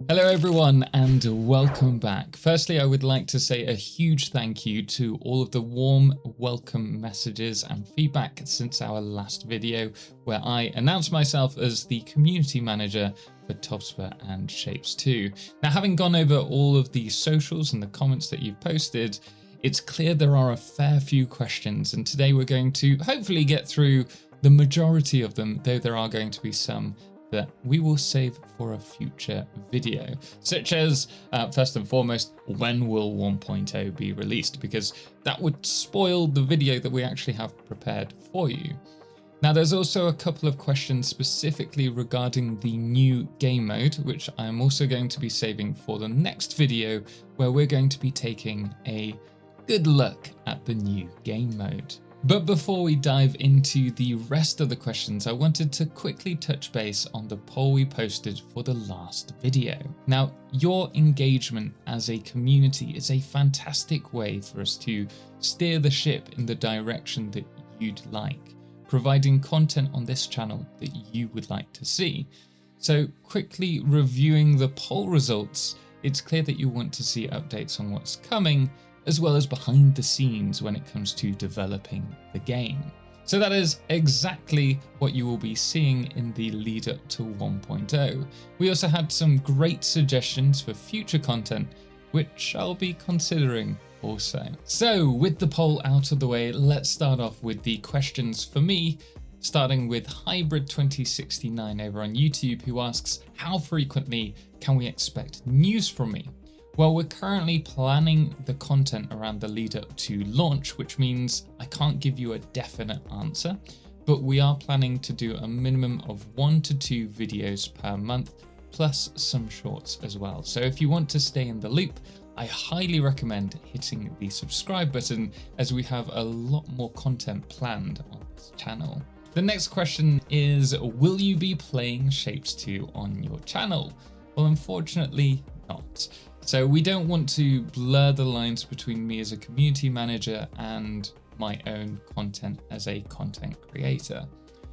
Hello everyone and welcome back. Firstly, I would like to say a huge thank you to all of the warm welcome messages and feedback since our last video where I announced myself as the community manager for tobspr and Shapez 2. Now, having gone over all of the socials and the comments that you've posted, it's clear there are a fair few questions, and today we're going to hopefully get through the majority of them, though there are going to be some that we will save for a future video, such as, first and foremost, when will 1.0 be released? Because that would spoil the video that we actually have prepared for you. Now, there's also a couple of questions specifically regarding the new game mode, which I'm also going to be saving for the next video, where we're going to be taking a good look at the new game mode. But before we dive into the rest of the questions, I wanted to quickly touch base on the poll we posted for the last video. Now, your engagement as a community is a fantastic way for us to steer the ship in the direction that you'd like, providing content on this channel that you would like to see. So quickly reviewing the poll results, it's clear that you want to see updates on what's coming, as well as behind the scenes when it comes to developing the game. So that is exactly what you will be seeing in the lead up to 1.0. We also had some great suggestions for future content, which I'll be considering also. So with the poll out of the way, let's start off with the questions for me, starting with Hybrid 2069 over on YouTube, who asks, how frequently can we expect news from me? Well, we're currently planning the content around the lead up to launch, which means I can't give you a definite answer, but we are planning to do a minimum of 1 to 2 videos per month, plus some shorts as well. So if you want to stay in the loop, I highly recommend hitting the subscribe button, as we have a lot more content planned on this channel. The next question is, will you be playing Shapez 2 on your channel? Well, unfortunately not. So we don't want to blur the lines between me as a community manager and my own content as a content creator.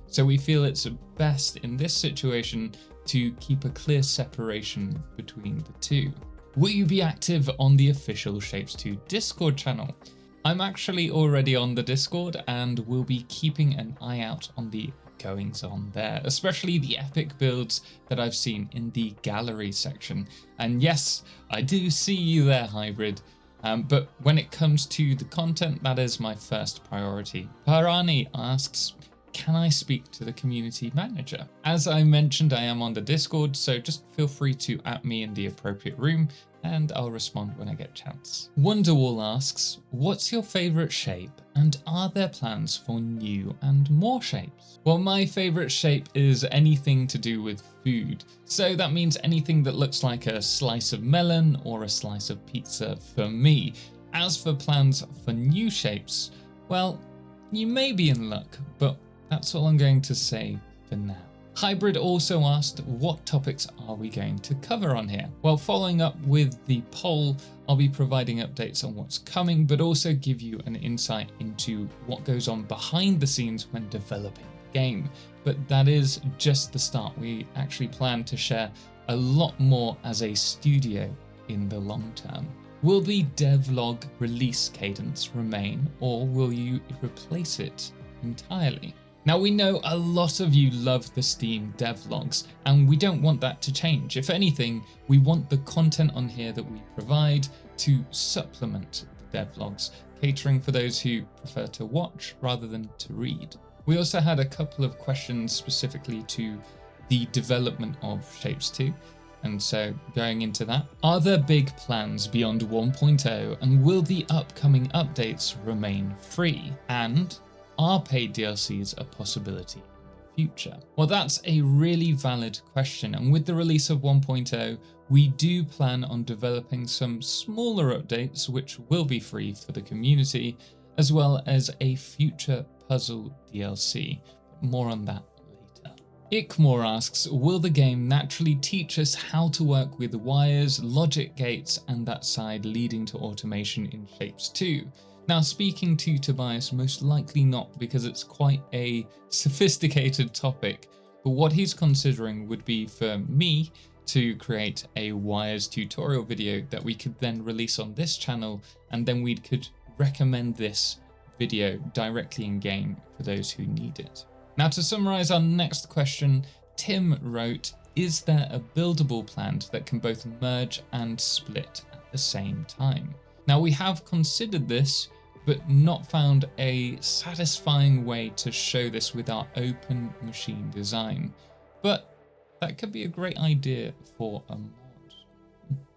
So we feel it's best in this situation to keep a clear separation between the two. Will you be active on the official Shapez 2 Discord channel? I'm actually already on the Discord and will be keeping an eye out on the goings on there, especially the epic builds that I've seen in the gallery section. And yes, I do see you there, Hybrid. But when it comes to the content, that is my first priority. Parani asks, can I speak to the community manager? As I mentioned, I am on the Discord, so just feel free to @ me in the appropriate room and I'll respond when I get a chance. Wonderwall asks, what's your favorite shape and are there plans for new and more shapes? Well, my favorite shape is anything to do with food. So that means anything that looks like a slice of melon or a slice of pizza for me. As for plans for new shapes, well, you may be in luck, but that's all I'm going to say for now. Hybrid also asked, what topics are we going to cover on here? Well, following up with the poll, I'll be providing updates on what's coming, but also give you an insight into what goes on behind the scenes when developing the game. But that is just the start. We actually plan to share a lot more as a studio in the long term. Will the devlog release cadence remain, or will you replace it entirely? Now, we know a lot of you love the Steam devlogs, and we don't want that to change. If anything, we want the content on here that we provide to supplement the devlogs, catering for those who prefer to watch rather than to read. We also had a couple of questions specifically to the development of Shapez 2. And so going into that, are there big plans beyond 1.0 and will the upcoming updates remain free? And are paid DLCs a possibility in the future? Well, that's a really valid question. And with the release of 1.0, we do plan on developing some smaller updates, which will be free for the community, as well as a future puzzle DLC. More on that later. Ickmore asks, will the game naturally teach us how to work with wires, logic gates, and that side leading to automation in Shapez 2? Now, speaking to Tobias, most likely not, because it's quite a sophisticated topic, but what he's considering would be for me to create a wires tutorial video that we could then release on this channel, and then we could recommend this video directly in game for those who need it. Now, to summarize our next question, Tim wrote, is there a buildable plant that can both merge and split at the same time? Now, we have considered this, but not found a satisfying way to show this with our open machine design. But that could be a great idea for a mod.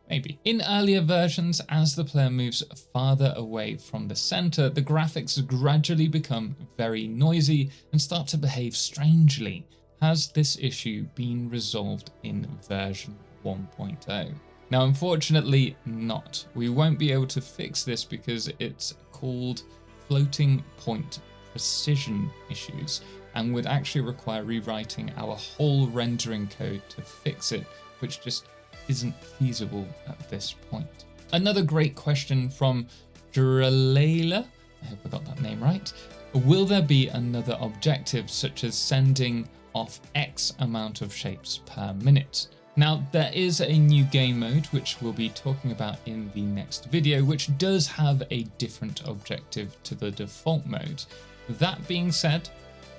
Maybe. In earlier versions, as the player moves farther away from the center, the graphics gradually become very noisy and start to behave strangely. Has this issue been resolved in version 1.0? Now, unfortunately not. We won't be able to fix this because it's called floating point precision issues and would actually require rewriting our whole rendering code to fix it, which just isn't feasible at this point. Another great question from Dralela, I hope I got that name right. Will there be another objective such as sending off X amount of shapes per minute? Now, there is a new game mode, which we'll be talking about in the next video, which does have a different objective to the default mode. That being said,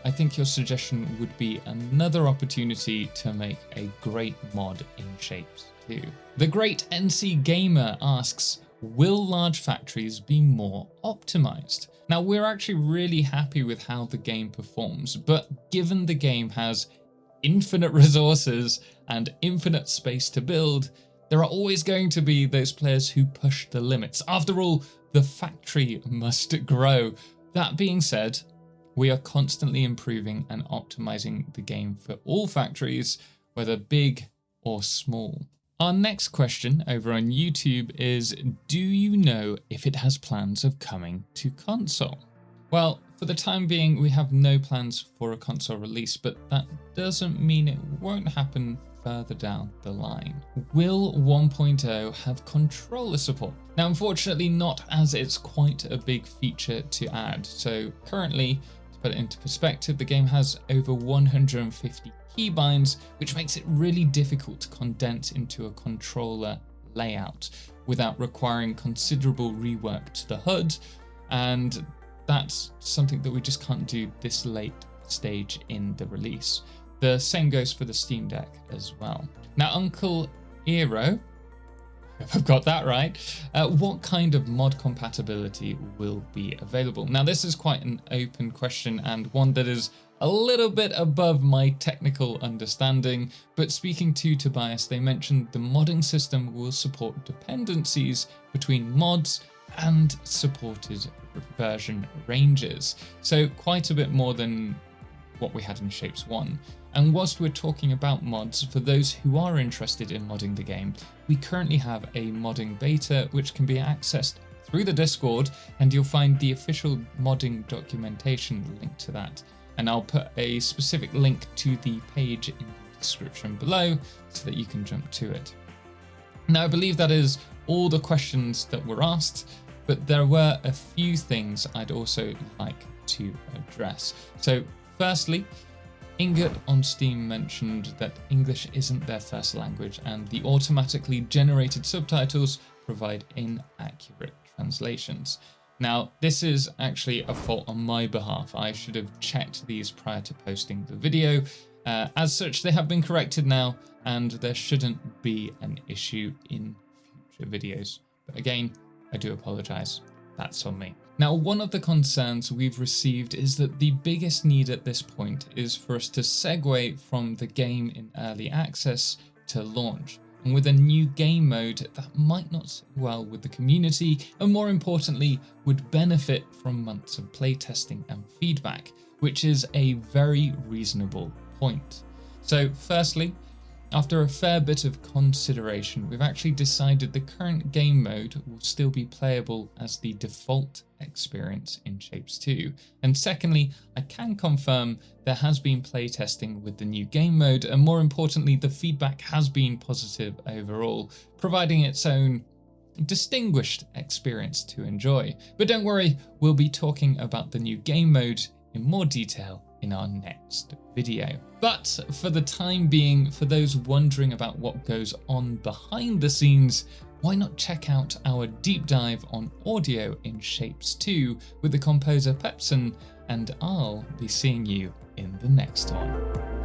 I think your suggestion would be another opportunity to make a great mod in Shapez 2. The Great NC Gamer asks, will large factories be more optimized? Now, we're actually really happy with how the game performs, but given the game has infinite resources and infinite space to build, there are always going to be those players who push the limits. After all, the factory must grow. That being said, we are constantly improving and optimizing the game for all factories, whether big or small. Our next question over on YouTube is, do you know if it has plans of coming to console? Well, for the time being, we have no plans for a console release, but that doesn't mean it won't happen further down the line. Will 1.0 have controller support? Now, unfortunately not, as it's quite a big feature to add. So currently, to put it into perspective, the game has over 150 keybinds, which makes it really difficult to condense into a controller layout without requiring considerable rework to the HUD, and that's something that we just can't do this late stage in the release. The same goes for the Steam Deck as well. Now, Uncle Eero, if I've got that right, what kind of mod compatibility will be available? Now, this is quite an open question and one that is a little bit above my technical understanding, but speaking to Tobias, they mentioned the modding system will support dependencies between mods and supported version ranges. So quite a bit more than what we had in Shapez 1. And whilst we're talking about mods, for those who are interested in modding the game, we currently have a modding beta which can be accessed through the Discord, and you'll find the official modding documentation linked to that. And I'll put a specific link to the page in the description below so that you can jump to it. Now, I believe that is all the questions that were asked, but there were a few things I'd also like to address. So firstly, Ingot on Steam mentioned that English isn't their first language and the automatically generated subtitles provide inaccurate translations. Now, this is actually a fault on my behalf. I should have checked these prior to posting the video. As such, they have been corrected now, and there shouldn't be an issue in future videos. But again, I do apologize. That's on me. Now, one of the concerns we've received is that the biggest need at this point is for us to segue from the game in early access to launch. And with a new game mode, that might not sit well with the community, and more importantly, would benefit from months of playtesting and feedback, which is a very reasonable point. So firstly, after a fair bit of consideration, we've actually decided the current game mode will still be playable as the default experience in Shapez 2. And secondly, I can confirm there has been playtesting with the new game mode, and more importantly, the feedback has been positive overall, providing its own distinguished experience to enjoy. But don't worry, we'll be talking about the new game mode in more detail in our next video. But for the time being, for those wondering about what goes on behind the scenes, why not check out our deep dive on audio in Shapes 2 with the composer Pepson, and I'll be seeing you in the next one.